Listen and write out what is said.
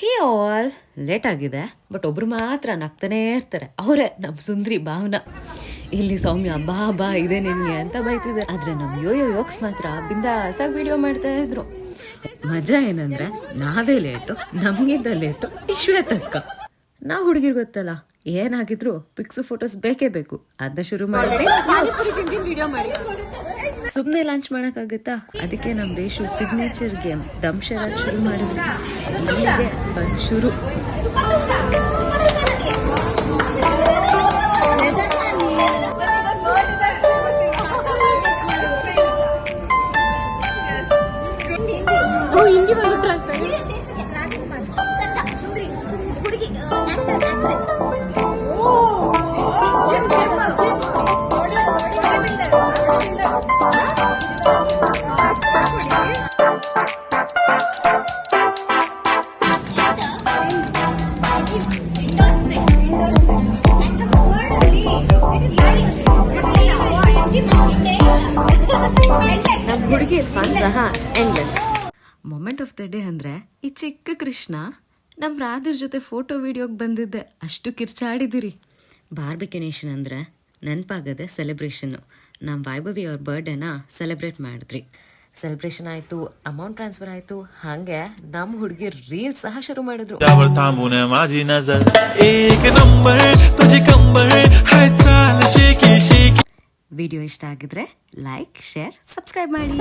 ಹೇ all late ಆಗಿದೆ, but ಒಬ್ರು ಮಾತ್ರ ನಗ್ತಾನೇ ಇರ್ತಾರೆ. ಅವರೇ ನಮ್ಮ ಸುಂದ್ರಿ ಭಾವನಾ. ಇಲ್ಲಿ ಸೌಮ್ಯ ಬಾ ಬಾ ಇದೆ ನಿನ್ಗೆ ಅಂತ ಬೈತಿದ್ದಾರೆ. ಆದ್ರೆ ನಮ್ಮ ಯೋಕ್ಸ್ ಮಾತ್ರ ಬಿಂದಾಸಾಗಿ ವಿಡಿಯೋ ಮಾಡ್ತಾ ಇದ್ರು. ಮಜಾ ಏನಂದ್ರೆ ನಾವೇ ಲೇಟು, ನಮ್ಗಿಂತ ಲೇಟು ಇಶ್ವೇತಕ್ಕ. ನಾವು ಹುಡುಗಿರ್ ಗೊತ್ತಲ್ಲ, ಏನಾಗಿದ್ರು ಪಿಕ್ಸು ಫೋಟೋಸ್ ಬೇಕೇ ಬೇಕು. ಅದನ್ನ ಶುರು ಮಾಡಿ ಸುಮ್ನೆ ಲಾಂಚ್ ಮಾಡಕ್ಕಾಗತ್ತಾ? ಅದಕ್ಕೆ ನಮ್ ರೇಷು ಸಿಗ್ನೇಚರ್ ಗೇಮ್ ದಂಶರಾಜ್ ಶುರು ಮಾಡಿದ್ರು. ಇಲ್ಲಿಗೆ ಫನ್ ಶುರು. ನಮ್ ಹುಡುಗಿ ಫನ್ ಸಹ endless. Moment of the day ಅಂದ್ರೆ ಈ ಚಿಕ್ಕ ಕೃಷ್ಣ ನಮ್ ರಾಧರ್ ಜೊತೆ ಫೋಟೋ ವಿಡಿಯೋಗೆ ಬಂದಿದ್ದೆ. ಅಷ್ಟು ಕಿರ್ಚಾಡಿದಿರಿ. ಬಾರ್ಬಿಕನೇಷನ್ ಅಂದ್ರೆ ನೆನಪಾಗದೆ ಸೆಲೆಬ್ರೇಷನ್. ನಮ್ಮ ವೈಭವಿ ಅವ್ರ ಬರ್ಡೇನ ಸೆಲೆಬ್ರೇಟ್ ಮಾಡಿದ್ರಿ. ಸೆಲೆಬ್ರೇಷನ್ ಆಯ್ತು, ಅಮೌಂಟ್ ಟ್ರಾನ್ಸ್ಫರ್ ಆಯ್ತು. ಹಾಗೆ ನಮ್ಮ ಹುಡುಗಿ ರೀಲ್ ಸಹ ಶುರು ಮಾಡಿದ್ರು. ವಿಡಿಯೋ ಇಷ್ಟ ಆಗಿದ್ರೆ ಲೈಕ್, ಶೇರ್, ಸಬ್ಸ್ಕ್ರೈಬ್ ಮಾಡಿ.